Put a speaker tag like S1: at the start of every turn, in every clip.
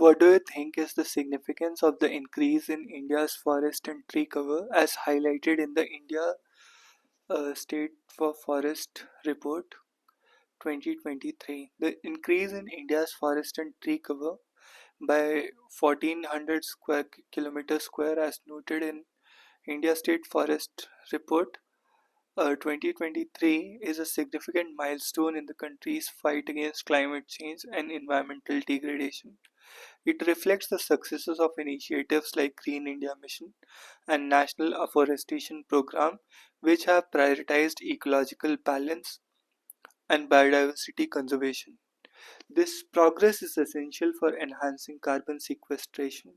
S1: What do you think is the significance of the increase in India's forest and tree cover as highlighted in the India State for Forest Report 2023? The increase in India's forest and tree cover by 1400 square kilometers square as noted in India State Forest Report 2023 is a significant milestone in the country's fight against climate change and environmental degradation. It reflects the successes of initiatives like Green India Mission and National Afforestation Program, which have prioritized ecological balance and biodiversity conservation. This progress is essential for enhancing carbon sequestration,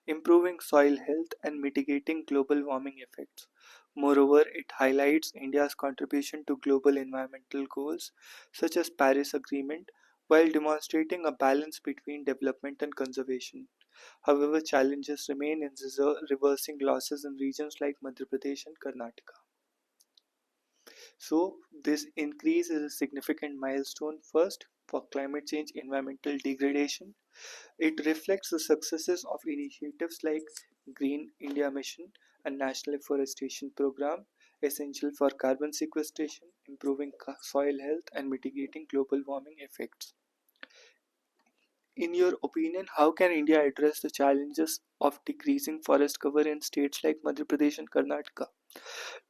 S1: improving soil health, and mitigating global warming effects. Moreover, it highlights India's contribution to global environmental goals such as Paris Agreement while demonstrating a balance between development and conservation. However, challenges remain in reversing losses in regions like Madhya Pradesh and Karnataka. So, this increase is a significant milestone first for climate change environmental degradation. It reflects the successes of initiatives like Green India Mission and National Afforestation Program, essential for carbon sequestration, improving soil health, and mitigating global warming effects. In your opinion, how can India address the challenges of decreasing forest cover in states like Madhya Pradesh and Karnataka?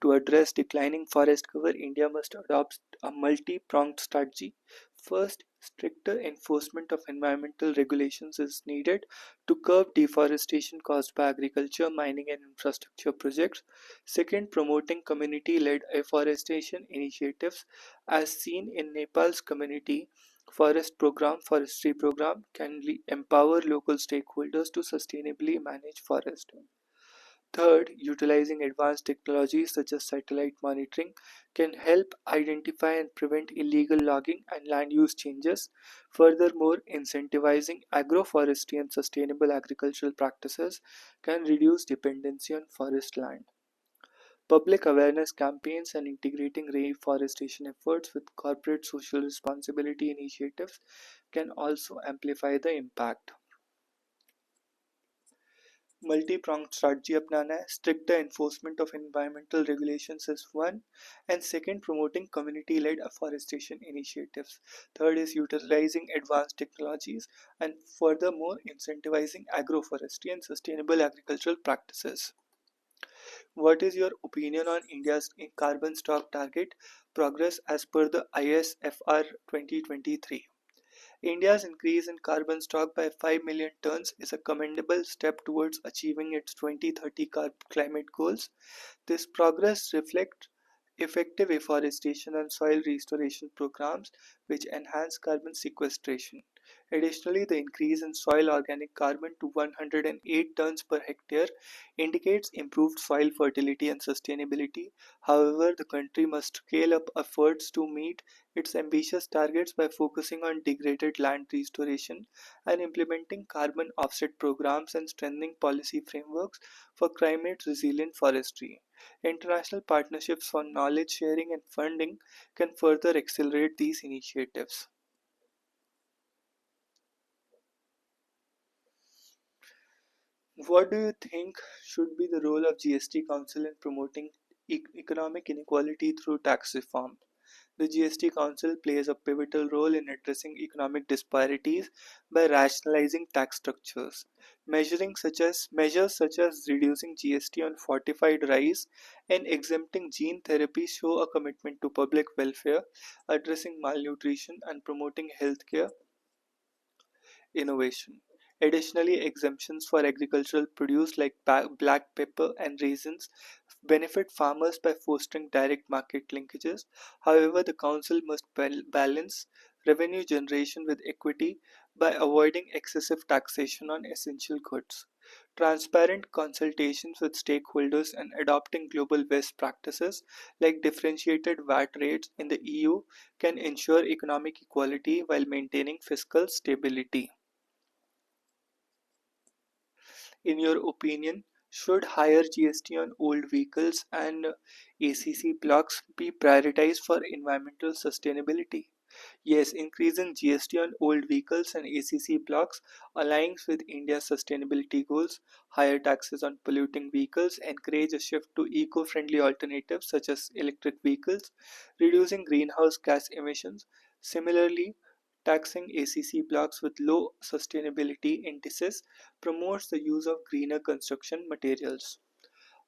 S1: To address declining forest cover, India must adopt a multi pronged strategy. First, stricter enforcement of environmental regulations is needed to curb deforestation caused by agriculture, mining, and infrastructure projects. Second, promoting community led afforestation initiatives, as seen in Nepal's community forestry program, can empower local stakeholders to sustainably manage forest. Third, utilizing advanced technologies such as satellite monitoring can help identify and prevent illegal logging and land use changes. Furthermore, incentivizing agroforestry and sustainable agricultural practices can reduce dependency on forest land. Public awareness campaigns and integrating reforestation efforts with corporate social responsibility initiatives can also amplify the impact. Multi-pronged strategy अपनाना है. Stricter enforcement of environmental regulations is one, and second, promoting community-led afforestation initiatives. Third is utilizing advanced technologies, and furthermore incentivizing agroforestry and sustainable agricultural practices. What is your opinion on India's carbon stock target progress as per the ISFR 2023? India's increase in carbon stock by 5 million tons is a commendable step towards achieving its 2030 climate goals. This progress reflects effective afforestation and soil restoration programs which enhance carbon sequestration. Additionally, the increase in soil organic carbon to 108 tons per hectare indicates improved soil fertility and sustainability. However, the country must scale up efforts to meet its ambitious targets by focusing on degraded land restoration and implementing carbon offset programs and strengthening policy frameworks for climate resilient forestry. International partnerships for knowledge sharing and funding can further accelerate these initiatives. What do you think should be the role of GST Council in promoting economic inequality through tax reform? The GST Council plays a pivotal role in addressing economic disparities by rationalizing tax structures. Measures such as reducing GST on fortified rice and exempting gene therapy show a commitment to public welfare, addressing malnutrition and promoting healthcare innovation. Additionally, exemptions for agricultural produce like black pepper and raisins benefit farmers by fostering direct market linkages. However, the Council must balance revenue generation with equity by avoiding excessive taxation on essential goods. Transparent consultations with stakeholders and adopting global best practices like differentiated VAT rates in the EU can ensure economic equality while maintaining fiscal stability. In your opinion, should higher GST on old vehicles and ACC blocks be prioritized for environmental sustainability? Yes, increasing GST on old vehicles and ACC blocks aligns with India's sustainability goals. Higher taxes on polluting vehicles encourage a shift to eco friendly alternatives such as electric vehicles, reducing greenhouse gas emissions. Similarly, taxing ACC blocks with low sustainability indices promotes the use of greener construction materials.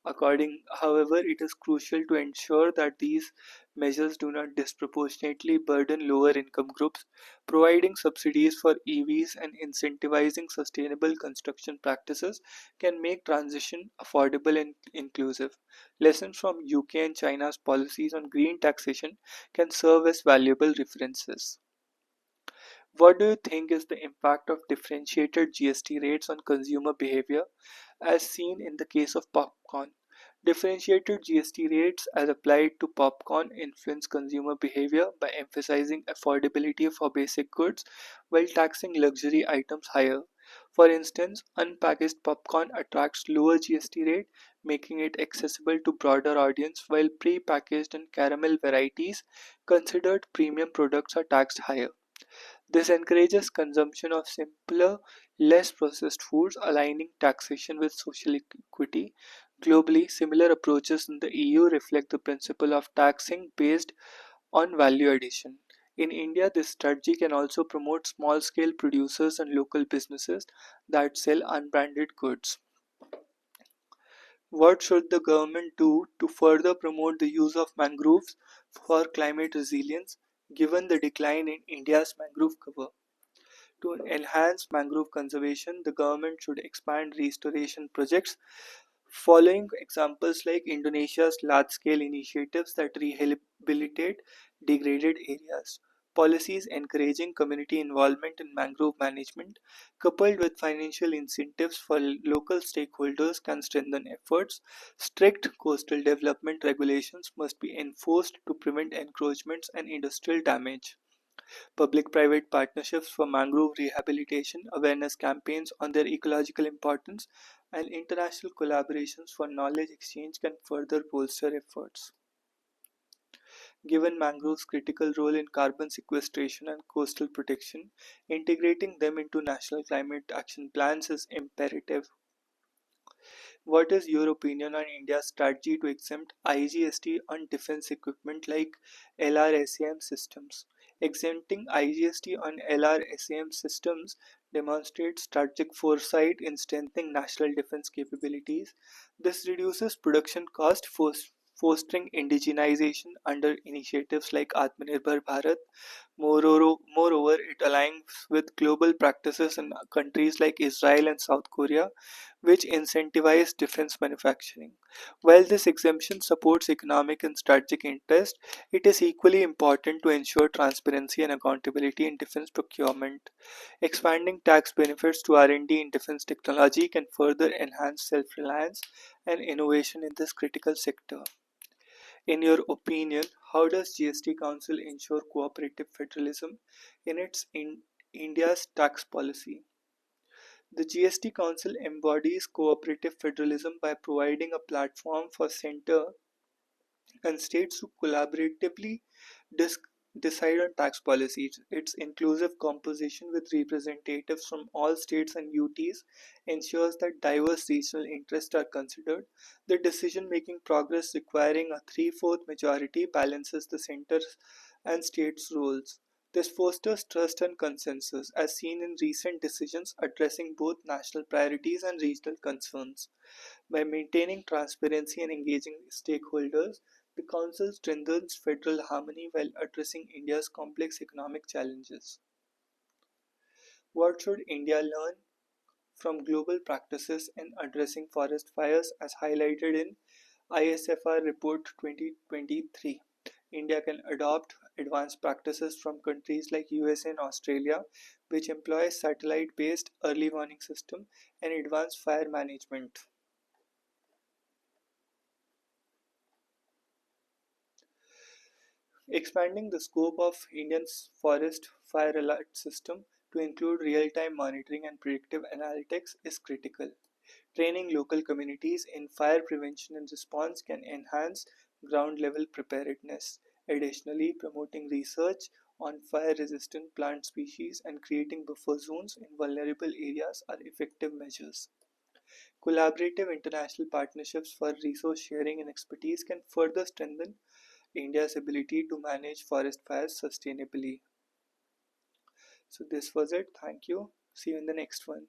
S1: However, it is crucial to ensure that these measures do not disproportionately burden lower income groups. Providing subsidies for EVs and incentivizing sustainable construction practices can make transition affordable and inclusive. Lessons from UK and China's policies on green taxation can serve as valuable references. What do you think is the impact of differentiated GST rates on consumer behavior, as seen in the case of popcorn? Differentiated GST rates, as applied to popcorn, influence consumer behavior by emphasizing affordability for basic goods while taxing luxury items higher. For instance, unpackaged popcorn attracts lower GST rate, making it accessible to broader audience, while pre-packaged and caramel varieties considered premium products are taxed higher. This encourages consumption of simpler, less processed foods, aligning taxation with social equity. Globally, similar approaches in the EU reflect the principle of taxing based on value addition. In India, this strategy can also promote small scale producers and local businesses that sell unbranded goods. What should the government do to further promote the use of mangroves for climate resilience, given the decline in India's mangrove cover? To enhance mangrove conservation, the government should expand restoration projects, following examples like Indonesia's large scale initiatives that rehabilitate degraded areas. Policies encouraging community involvement in mangrove management, coupled with financial incentives for local stakeholders, can strengthen efforts. Strict coastal development regulations must be enforced to prevent encroachments and industrial damage. Public-private partnerships for mangrove rehabilitation, awareness campaigns on their ecological importance, and international collaborations for knowledge exchange can further bolster efforts. Given mangroves' critical role in carbon sequestration and coastal protection, integrating them into national climate action plans is imperative. What is your opinion on India's strategy to exempt IGST on defense equipment like LRSAM systems? Exempting IGST on LRSAM systems demonstrates strategic foresight in strengthening national defense capabilities. This reduces production cost, fostering indigenization under initiatives like Atmanirbhar Bharat. Moreover, it aligns with global practices in countries like Israel and South Korea, which incentivize defense manufacturing. While this exemption supports economic and strategic interest, it is equally important to ensure transparency and accountability in defense procurement. Expanding tax benefits to R&D in defense technology can further enhance self-reliance and innovation in this critical sector. In your opinion, how does GST Council ensure cooperative federalism in India's tax policy? The GST Council embodies cooperative federalism by providing a platform for center and states to collaboratively dis- decide on tax policies. Its inclusive composition with representatives from all states and UTs ensures that diverse regional interests are considered. The decision making progress requiring a three-fourth majority balances the center's and states' roles. This fosters trust and consensus, as seen in recent decisions addressing both national priorities and regional concerns. By maintaining transparency and engaging stakeholders, the Council strengthens federal harmony while addressing India's complex economic challenges. What should India learn from global practices in addressing forest fires as highlighted in ISFR Report 2023? India can adopt advanced practices from countries like USA and Australia, which employ satellite-based early warning system and advanced fire management. Expanding the scope of India's forest fire alert system to include real-time monitoring and predictive analytics is critical. Training local communities in fire prevention and response can enhance ground level preparedness. Additionally, promoting research on fire-resistant plant species and creating buffer zones in vulnerable areas are effective measures. Collaborative international partnerships for resource sharing and expertise can further strengthen India's ability to manage forest fires sustainably. So, this was it. Thank you. See you in the next one.